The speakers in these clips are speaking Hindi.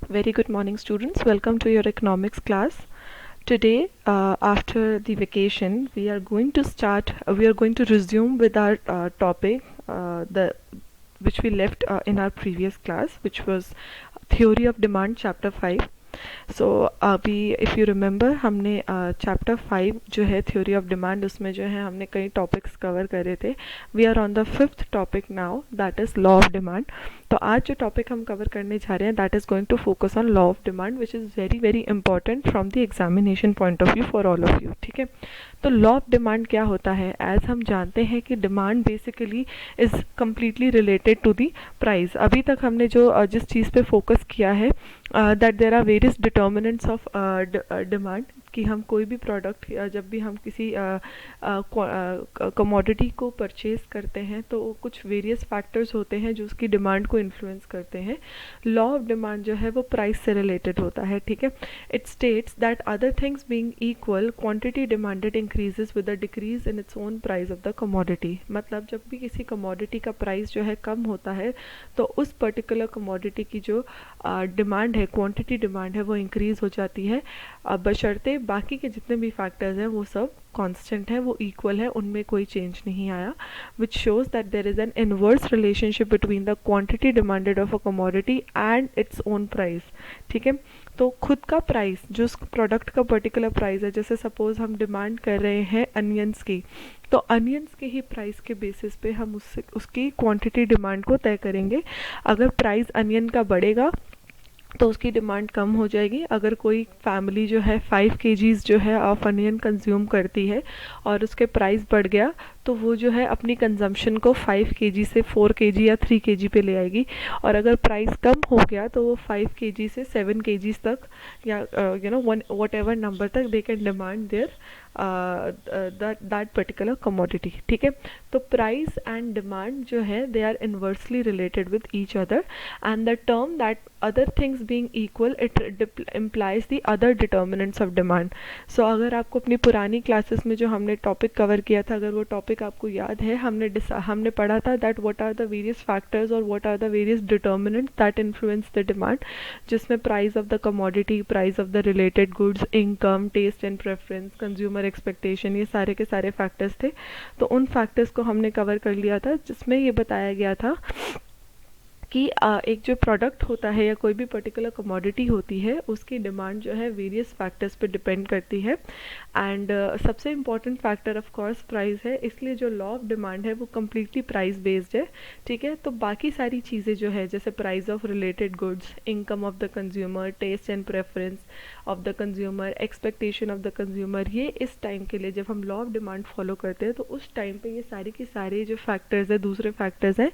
Very good morning, students. Welcome to your economics class. Today, after the vacation, we are going to start. We are going to resume with our topic, the which we left in our previous class, which was Theory of Demand, Chapter 5. सो अभी इफ़ यू रिमेंबर हमने चैप्टर 5 जो है थ्योरी ऑफ डिमांड उसमें जो है हमने कई टॉपिक्स कवर करे थे. We are on the fifth topic now, that is law of demand. तो आज जो टॉपिक हम कवर करने जा रहे हैं that is going to focus on law of demand, which is very very important from the examination point of view for all of you. ठीक है, तो लॉ ऑफ डिमांड क्या होता है? एज हम जानते हैं कि demand basically is completely related to the price. अभी तक हमने जो जिस चीज़ पे फोकस किया है that there are various determinants of demand, कि हम कोई भी प्रोडक्ट जब भी हम किसी कमोडिटी को परचेज करते हैं तो कुछ वेरियस फैक्टर्स होते हैं जो उसकी डिमांड को इन्फ्लुएंस करते हैं. लॉ ऑफ डिमांड जो है वो प्राइस से रिलेटेड होता है. ठीक है, it states that other things being equal quantity demanded increases with a decrease in its own price of the commodity. मतलब जब भी किसी कमोडिटी का प्राइस जो है कम होता है तो उस पर्टिकुलर कमोडिटी की जो डिमांड है, क्वांटिटी डिमांड है, वो इंक्रीज हो जाती है, बशर्ते बाकी के जितने भी फैक्टर्स हैं वो सब कांस्टेंट है, वो इक्वल है, उनमें कोई चेंज नहीं आया. Which shows that there is an inverse relationship between the quantity demanded of a commodity and its own price. ठीक है, तो खुद का प्राइस, जो उस प्रोडक्ट का पर्टिकुलर प्राइस है, जैसे सपोज हम डिमांड कर रहे हैं अनियंस की, तो अनियंस के ही प्राइस के बेसिस पे हम उसकी क्वांटिटी डिमांड को तय करेंगे. अगर प्राइस अनियन का बढ़ेगा तो उसकी डिमांड कम हो जाएगी. अगर कोई फैमिली जो है 5 kgs जो है ऑफ अनियन कंज्यूम करती है और उसके प्राइस बढ़ गया तो वो जो है अपनी कंजम्पशन को 5 kg से 4 kg या 3 kg पे ले आएगी. और अगर प्राइस कम हो गया तो वो 5 kg से 7 kgs तक या वट एवर नंबर तक they can demand their that particular commodity. ठीक है, तो प्राइस एंड डिमांड जो है they are inversely related with each other, and the term that other things being equal it implies the other determinants of demand. So अगर आपको अपनी पुरानी क्लासेस में जो हमने टॉपिक कवर किया था, अगर वो टॉपिक आपको याद है, हमने पढ़ा था that what are the various factors और what are the various determinants that influence the demand, जिसमें price of the commodity, price of the related goods, income, taste and preference, consumer expectation, ये सारे के सारे फैक्टर्स थे. तो उन फैक्टर्स को हमने कवर कर लिया था, जिसमें ये बताया गया था कि एक जो प्रोडक्ट होता है या कोई भी पर्टिकुलर कमोडिटी होती है उसकी डिमांड जो है वेरियस फैक्टर्स पे डिपेंड करती है. एंड सबसे important factor of course price है, इसलिए जो लॉ ऑफ डिमांड है वो कम्प्लीटली प्राइस बेस्ड है. ठीक है, तो बाकी सारी चीज़ें जो है जैसे price of related goods, income of the consumer, taste and preference of the consumer, expectation of the consumer, ये इस टाइम के लिए जब हम लॉ ऑफ डिमांड फॉलो करते हैं तो उस टाइम पे ये सारे के सारे जो फैक्टर्स है, दूसरे फैक्टर्स हैं,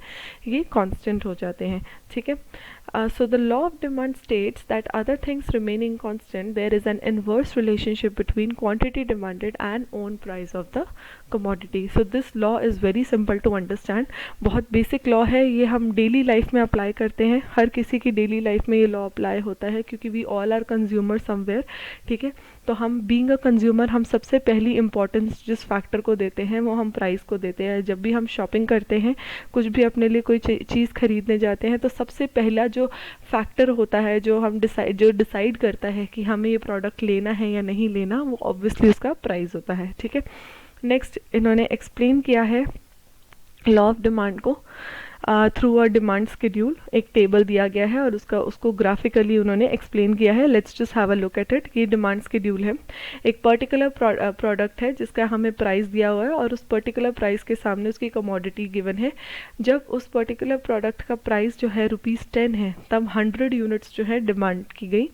ये कांस्टेंट हो जाते हैं. ठीक है, so the law of demand states that other things remaining constant, there is an inverse relationship between quantity demanded and own price of the commodity. So this law is very simple to understand. बहुत बेसिक लॉ है, ये हम डेली लाइफ में अप्लाई करते हैं, हर किसी की डेली लाइफ में ये लॉ अप्लाई होता है क्योंकि we all are consumer somewhere. ठीक है, तो हम बीइंग अ कंज्यूमर हम सबसे पहली इंपॉर्टेंस जिस फैक्टर को देते हैं वो हम प्राइस को देते हैं. जब भी हम शॉपिंग करते हैं, कुछ भी अपने लिए कोई चीज़ खरीदने जाते हैं, तो सबसे पहला जो फैक्टर होता है जो डिसाइड करता है कि हमें ये प्रोडक्ट लेना है या नहीं लेना, वो ऑब्वियसली उसका प्राइस होता है. ठीक है, नेक्स्ट इन्होंने एक्सप्लेन किया है लॉ ऑफ डिमांड को थ्रू अ डिमांड शेड्यूल. एक टेबल दिया गया है और उसको ग्राफिकली उन्होंने एक्सप्लेन किया है. Let's just have a look at it. ये डिमांड शेड्यूल है, एक पर्टिकुलर प्रोडक्ट है जिसका हमें प्राइस दिया हुआ है और उस पर्टिकुलर प्राइस के सामने उसकी कमोडिटी गिवन है. जब उस पर्टिकुलर प्रोडक्ट का प्राइस जो है ₹10 है तब 100 यूनिट्स जो है डिमांड की गई.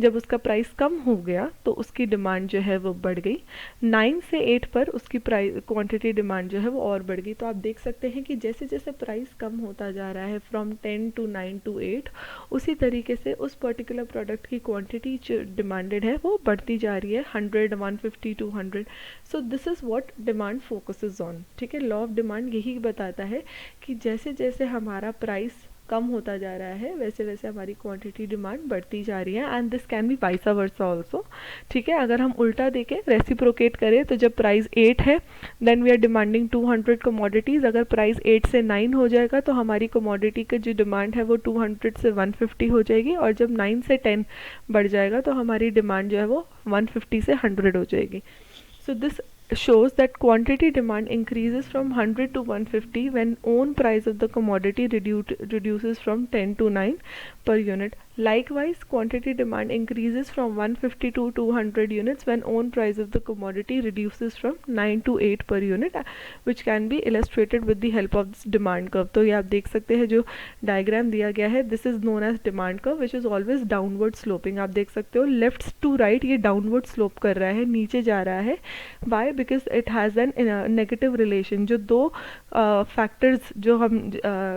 जब उसका प्राइस कम हो गया तो उसकी डिमांड जो है वो बढ़ गई. 9 से 8 पर उसकी प्राइस क्वांटिटी डिमांड जो है वो और बढ़ गई. तो आप देख सकते हैं कि जैसे जैसे प्राइस कम होता जा रहा है फ्रॉम 10 to 9 to 8, उसी तरीके से उस पर्टिकुलर प्रोडक्ट की क्वांटिटी जो डिमांडेड है वो बढ़ती जा रही है, 100, 150, 200. So this is what demand focuses on. ठीक है, लॉ ऑफ डिमांड यही बताता है कि जैसे जैसे हमारा प्राइस कम होता जा रहा है वैसे वैसे हमारी क्वांटिटी डिमांड बढ़ती जा रही है, and this can be vice versa also. ठीक है, अगर हम उल्टा देखें, रेसिप्रोकेट करें, तो जब प्राइस 8 है then we are demanding 200 commodities. अगर प्राइस 8 से 9 हो जाएगा तो हमारी कमोडिटी की जो डिमांड है वो 200 से 150 हो जाएगी, और जब 9 से 10 बढ़ जाएगा तो हमारी डिमांड जो है वो 150 से 100 हो जाएगी। So this shows that quantity demand increases from 100 to 150 when own price of the commodity reduces from 10 to 9 per unit. Likewise, quantity demand increases from 150 to 200 units when own price of the commodity reduces from 9 to 8 per unit, which can be illustrated with the help of this demand curve. तो ये आप देख सकते हैं जो डायग्राम दिया गया है, this is known as demand curve which is always downward sloping। आप देख सकते हो लेफ्ट टू राइट ये डाउनवर्ड स्लोप कर रहा है, नीचे जा रहा है। Why? Because it has an negative relation। जो दो फैक्टर्स जो हम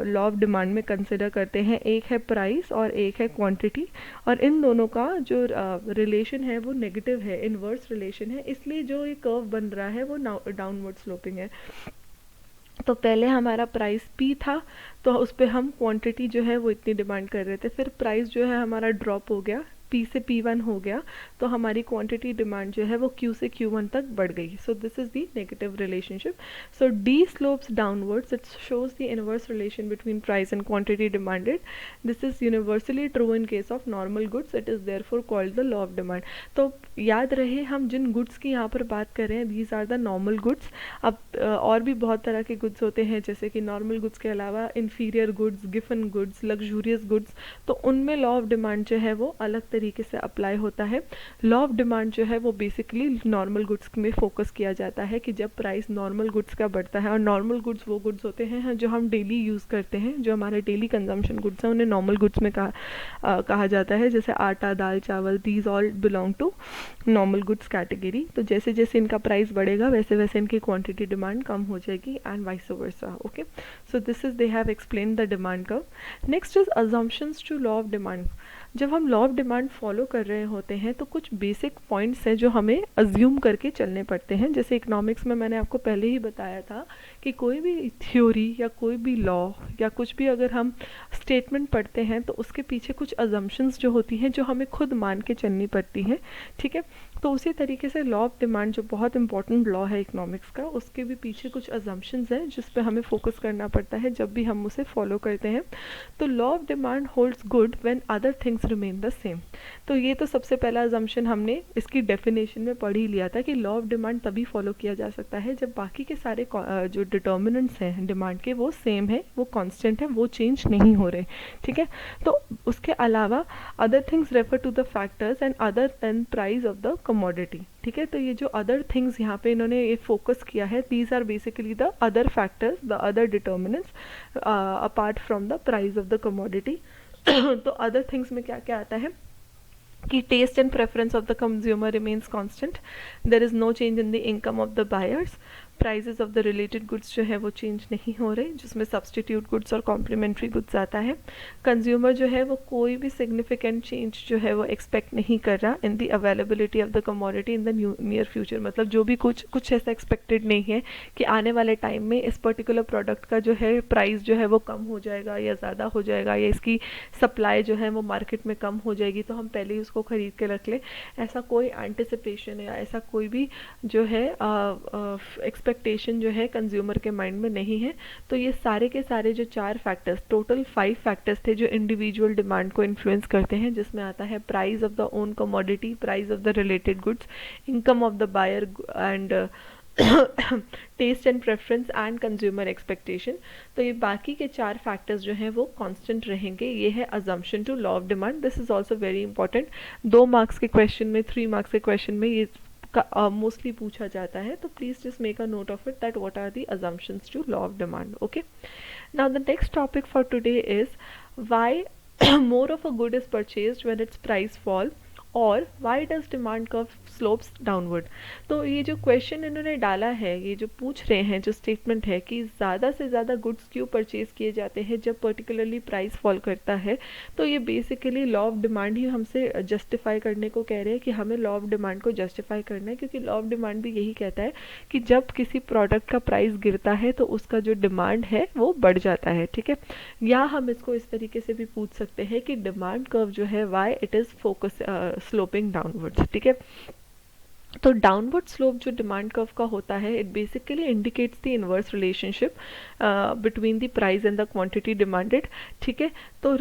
लॉ ऑफ डिमांड में कंसिडर करते हैं, एक है प्राइस और एक है क्वांटिटी, और इन दोनों का जो रिलेशन है वो नेगेटिव है, इनवर्स रिलेशन है, इसलिए जो ये कर्व बन रहा है वो डाउनवर्ड स्लोपिंग है। तो पहले हमारा प्राइस P था तो उस पर हम क्वांटिटी जो है वो इतनी डिमांड कर रहे थे, फिर प्राइस जो है हमारा ड्रॉप हो गया, P से P1 हो गया, तो हमारी क्वांटिटी डिमांड जो है वो Q से Q1 तक बढ़ गई। सो this is the negative relationship. So D slopes downwards, it shows the inverse relation between price and quantity demanded. This is universally true in case of normal goods, it is therefore called the law of demand. तो याद रहे हम जिन गुड्स की यहाँ पर बात कर रहे हैं, these are the normal goods. अब और भी बहुत तरह के गुड्स होते हैं, जैसे कि नॉर्मल गुड्स के अलावा inferior goods, Giffen goods, luxurious goods, तो उनमें लॉ ऑफ डिमांड जो है वो अलग तरीके से अप्लाई होता है। लॉ ऑफ डिमांड जो है वो बेसिकली नॉर्मल गुड्स में फोकस किया जाता है कि जब प्राइस नॉर्मल गुड्स का बढ़ता है, और नॉर्मल गुड्स वो गुड्स होते हैं जो हम डेली यूज़ करते हैं, जो हमारे डेली कंजम्पशन गुड्स हैं, उन्हें नॉर्मल गुड्स में कहा जाता है, जैसे आटा, दाल, चावल, these all belong to normal goods category. तो जैसे जैसे इनका प्राइस बढ़ेगा वैसे वैसे इनकी क्वांटिटी डिमांड कम हो जाएगी, and vice versa. Okay, so this is they have explain the demand curve. Next is assumptions to law of demand. जब हम लॉ ऑफ डिमांड फॉलो कर रहे होते हैं तो कुछ बेसिक पॉइंट्स हैं जो हमें अज्यूम करके चलने पड़ते हैं। जैसे इकोनॉमिक्स में मैंने आपको पहले ही बताया था कि कोई भी थ्योरी या कोई भी लॉ या कुछ भी अगर हम स्टेटमेंट पढ़ते हैं तो उसके पीछे कुछ अजम्पशंस जो होती हैं जो हमें खुद मान के चलनी पड़ती हैं। ठीक है, तो उसी तरीके से लॉ ऑफ डिमांड जो बहुत इंपॉर्टेंट लॉ है इकोनॉमिक्स का, उसके भी पीछे कुछ अजम्पशंस हैं जिस पे हमें फोकस करना पड़ता है जब भी हम उसे फॉलो करते हैं। तो law of demand holds good when other things remain the same. तो ये तो सबसे पहला अजम्पशन हमने इसकी डेफिनेशन में पढ़ ही लिया था कि लॉ ऑफ डिमांड तभी फॉलो किया जा सकता है जब बाकी के सारे जो डिटर्मिनेंट्स हैं डिमांड के वो सेम है, वो कांस्टेंट है, वो चेंज नहीं हो रहे। ठीक है, तो उसके अलावा other things refer to the factors and other than price of the commodity. ठीक है, तो ये जो अदर थिंग्स यहाँ पे इन्होंने ये फोकस किया है, these are basically the other factors, the other determinants apart from the price of the commodity. तो अदर थिंग्स में क्या क्या आता है कि taste and preference of the consumer remains constant, there is no change in the income of the buyers, prices of the related goods जो है वो चेंज नहीं हो रहे, जिसमें सब्सटीट्यूट गुड्स और कॉम्प्लीमेंट्री गुड्स आता है। कंज्यूमर जो है वो कोई भी सिग्निफिकेंट चेंज जो है वो एक्सपेक्ट नहीं कर रहा in the availability of the commodity in the near future. मतलब जो भी कुछ ऐसा एक्सपेक्टेड नहीं है कि आने वाले टाइम में इस पर्टिकुलर प्रोडक्ट का जो है प्राइस जो है वो कम हो जाएगा या ज़्यादा हो जाएगा, या इसकी सप्लाई जो है वो मार्केट में कम हो जाएगी तो हम पहले ही उसको ख़रीद के रख लें। ऐसा कोई एंटिसिपेशन या ऐसा कोई भी जो है एक्सपेक्टेशन जो है कंज्यूमर के माइंड में नहीं है। तो ये सारे के सारे जो 4 फैक्टर्स, टोटल 5 फैक्टर्स थे जो इंडिविजुअल डिमांड को इन्फ्लुएंस करते हैं, जिसमें आता है price of the own commodity, price of the related goods, income of the buyer and taste and preference and consumer expectation. तो ये बाकी के 4 फैक्टर्स जो हैं वो कांस्टेंट रहेंगे। ये है assumption to law of demand. This is also very important. 2 marks के क्वेश्चन में, 3 मार्क्स के क्वेश्चन में ये मोस्टली पूछा जाता है, तो please just make a note of it that what are the assumptions to law of demand. Okay, now the next topic for today is why more of a good is purchased when its price fall और why does demand curve slopes downward. तो ये जो क्वेश्चन इन्होंने डाला है, ये जो पूछ रहे हैं, जो स्टेटमेंट है कि ज़्यादा से ज़्यादा गुड्स क्यों परचेज किए जाते हैं जब पर्टिकुलरली प्राइस फॉल करता है, तो ये बेसिकली लॉ ऑफ डिमांड ही हमसे जस्टिफाई करने को कह रहे हैं कि हमें लॉ ऑफ डिमांड को जस्टिफाई करना है, क्योंकि लॉ ऑफ डिमांड भी यही कहता है कि जब किसी प्रोडक्ट का प्राइस गिरता है तो उसका जो डिमांड है वो बढ़ जाता है, ठीक है। या हम इसको इस तरीके से भी पूछ सकते हैं कि डिमांड कर्व जो है why it is focus sloping downwards, ठीक है। तो डाउनवर्ड स्लोप जो डिमांड कर्व का होता है, it basically indicates the inverse relationship between the price and the quantity demanded, ठीक है। तो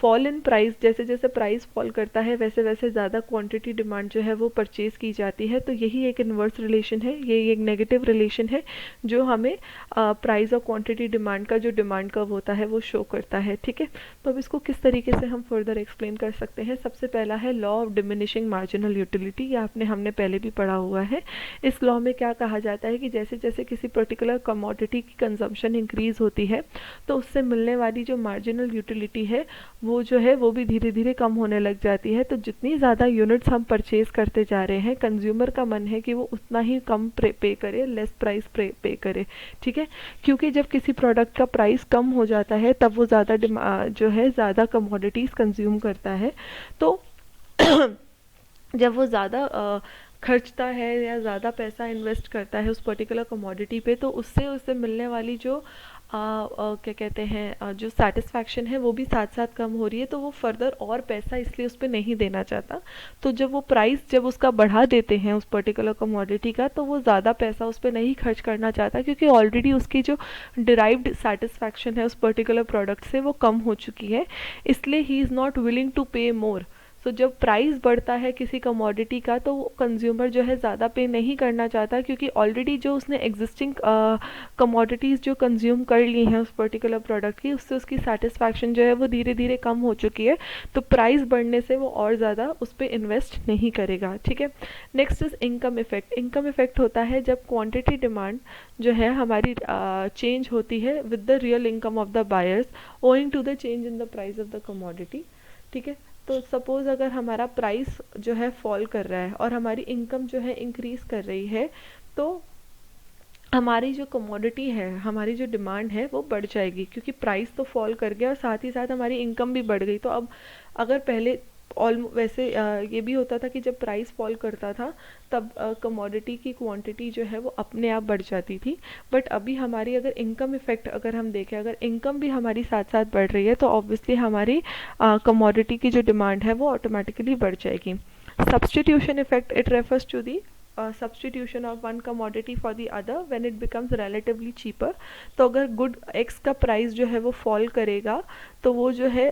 फॉल इन प्राइस, जैसे जैसे प्राइस फॉल करता है वैसे वैसे ज़्यादा क्वांटिटी डिमांड जो है वो परचेज की जाती है। तो यही एक इनवर्स रिलेशन है, ये एक नेगेटिव रिलेशन है जो हमें प्राइस और क्वांटिटी डिमांड का जो डिमांड कर्व होता है वो शो करता है, ठीक है। तो अब इसको किस तरीके से हम फर्दर एक्सप्लेन कर सकते हैं, सबसे पहला है law of diminishing marginal utility. ये हमने पहले भी पढ़ा हुआ है। इस लॉ में क्या कहा जाता है कि जैसे जैसे किसी पर्टिकुलर कमोडिटी की कंजम्पशन इंक्रीज होती है तो उससे मिलने वाली जो मार्जिनल यूटिलिटी है वो जो है वो भी धीरे धीरे कम होने लग जाती है। तो जितनी ज़्यादा यूनिट्स हम परचेज करते जा रहे हैं, कंज्यूमर का मन है कि वो उतना ही कम पे करे, लेस प्राइस पे करे, ठीक है। क्योंकि जब किसी प्रोडक्ट का प्राइस कम हो जाता है तब वो ज़्यादा जो है ज़्यादा कमोडिटीज़ कंज्यूम करता है। तो जब वो ज़्यादा खर्चता है या ज़्यादा पैसा इन्वेस्ट करता है उस पर्टिकुलर कमोडिटी पे, तो उससे उससे मिलने वाली जो क्या कहते हैं जो सेटिस्फैक्शन है वो भी साथ साथ कम हो रही है। तो वो फर्दर और पैसा इसलिए उस पर नहीं देना चाहता। तो जब वो प्राइस जब उसका बढ़ा देते हैं उस पर्टिकुलर कमोडिटी का, तो वो ज़्यादा पैसा उस पर नहीं खर्च करना चाहता, क्योंकि ऑलरेडी उसकी जो डिराइव्ड सेटिस्फैक्शन है उस पर्टिकुलर प्रोडक्ट से वो कम हो चुकी है। इसलिए he is not willing to pay more. सो जब प्राइस बढ़ता है किसी कमोडिटी का तो वो कंज्यूमर जो है ज़्यादा पे नहीं करना चाहता, क्योंकि ऑलरेडी जो उसने एग्जिस्टिंग कमोडिटीज़ जो कंज्यूम कर ली हैं उस पर्टिकुलर प्रोडक्ट की, उससे उसकी सेटिस्फैक्शन जो है वो धीरे धीरे कम हो चुकी है। तो प्राइस बढ़ने से वो और ज़्यादा उस पर इन्वेस्ट नहीं करेगा, ठीक है। Next is income effect. Income effect होता है जब क्वान्टिटी डिमांड जो है हमारी चेंज होती है with the real income of the buyers owing to the change in the price of the commodity, ठीक है। तो सपोज़ अगर हमारा प्राइस जो है फॉल कर रहा है और हमारी इनकम जो है इंक्रीज़ कर रही है, तो हमारी जो कमोडिटी है, हमारी जो डिमांड है वो बढ़ जाएगी, क्योंकि प्राइस तो फॉल कर गया और साथ ही साथ हमारी इनकम भी बढ़ गई। तो अब अगर पहले वैसे ये भी होता था कि जब प्राइस फॉल करता था तब कमोडिटी की क्वांटिटी जो है वो अपने आप बढ़ जाती थी। बट अभी हमारी अगर इनकम इफेक्ट अगर हम देखें, अगर इनकम भी हमारी साथ साथ बढ़ रही है तो ऑब्वियसली हमारी कमोडिटी की जो डिमांड है वो ऑटोमेटिकली बढ़ जाएगी। Substitution effect, it refers to the substitution of one commodity for the other when it becomes relatively cheaper। तो अगर गुड एक्स का प्राइस जो है वो फॉल करेगा तो वो जो है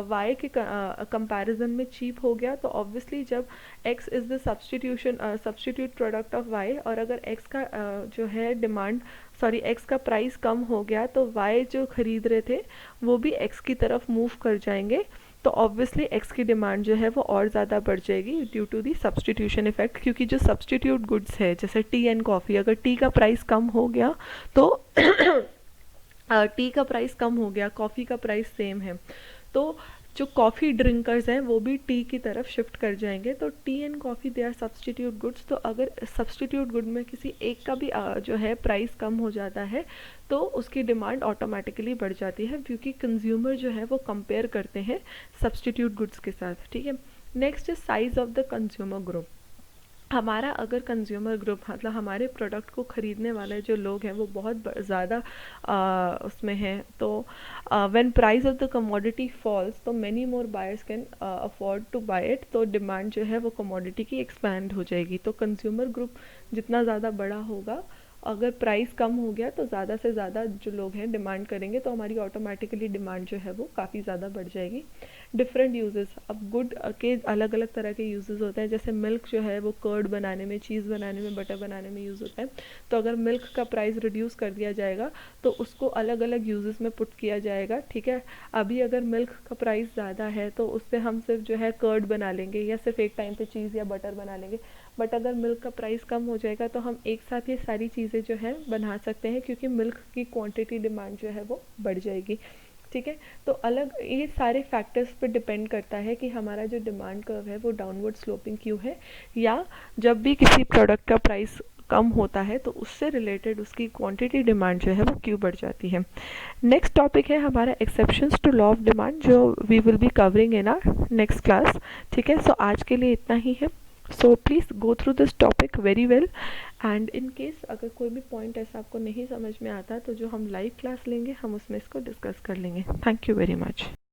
वाई के कंपैरिजन में चीप हो गया। तो ऑब्वियसली जब x is the substitute product of y, और अगर एक्स का जो है एक्स का प्राइस कम हो गया तो वाई जो खरीद रहे थे वो भी एक्स की तरफ मूव कर जाएंगे। तो ऑब्वियसली एक्स की डिमांड जो है वो और ज़्यादा बढ़ जाएगी due to the substitution effect, क्योंकि जो सब्सटीट्यूट गुड्स है जैसे टी एंड कॉफ़ी, अगर टी का प्राइस कम हो गया तो टी का प्राइस कम हो गया, कॉफ़ी का प्राइस सेम है, तो जो कॉफ़ी ड्रिंकर्स हैं वो भी टी की तरफ शिफ्ट कर जाएंगे। तो tea and coffee they are substitute goods. तो अगर सब्सटीट्यूट गुड में किसी एक का भी जो है प्राइस कम हो जाता है तो उसकी डिमांड ऑटोमेटिकली बढ़ जाती है, क्योंकि कंज्यूमर जो है वो कंपेयर करते हैं सब्सटीट्यूट गुड्स के साथ, ठीक है। Next is size of the consumer group. हमारा अगर कंज्यूमर ग्रुप मतलब हमारे प्रोडक्ट को ख़रीदने वाले जो लोग हैं वो बहुत ज़्यादा उसमें हैं, तो when price of the commodity falls तो many more buyers can afford to buy it. तो डिमांड जो है वो कमोडिटी की एक्सपैंड हो जाएगी। तो कंज्यूमर ग्रुप जितना ज़्यादा बड़ा होगा, अगर प्राइस कम हो गया तो ज़्यादा से ज़्यादा जो लोग हैं डिमांड करेंगे, तो हमारी ऑटोमेटिकली डिमांड जो है वो काफ़ी ज़्यादा बढ़ जाएगी। डिफरेंट यूजेस, अब गुड के अलग अलग तरह के यूजेस होते हैं। जैसे मिल्क जो है वो कर्ड बनाने में, चीज़ बनाने में, बटर बनाने में यूज़ होता है। तो अगर मिल्क का प्राइस रिड्यूस कर दिया जाएगा तो उसको अलग अलग यूजेस में पुट किया जाएगा, ठीक है। अभी अगर मिल्क का प्राइस ज़्यादा है तो उससे हम सिर्फ जो है कर्ड बना लेंगे या सिर्फ एक टाइम पे चीज़ या बटर बना लेंगे। बट अगर मिल्क का प्राइस कम हो जाएगा तो हम एक साथ ये सारी चीज़ें जो है बना सकते हैं, क्योंकि मिल्क की क्वांटिटी डिमांड जो है वो बढ़ जाएगी। ठीक है। तो अलग ये सारे फैक्टर्स पे डिपेंड करता है कि हमारा जो डिमांड कर्व है वो डाउनवर्ड स्लोपिंग क्यों है, या जब भी किसी प्रोडक्ट का प्राइस कम होता है तो उससे रिलेटेड उसकी क्वांटिटी डिमांड जो है वो क्यों बढ़ जाती है। नेक्स्ट टॉपिक है हमारा exceptions to law of demand, जो we will be covering in our next class. ठीक है, सो आज के लिए इतना ही है। So please go through this topic very well, and in case अगर कोई भी पॉइंट ऐसा आपको नहीं समझ में आता तो जो हम लाइव क्लास लेंगे हम उसमें इसको डिस्कस कर लेंगे। Thank you very much.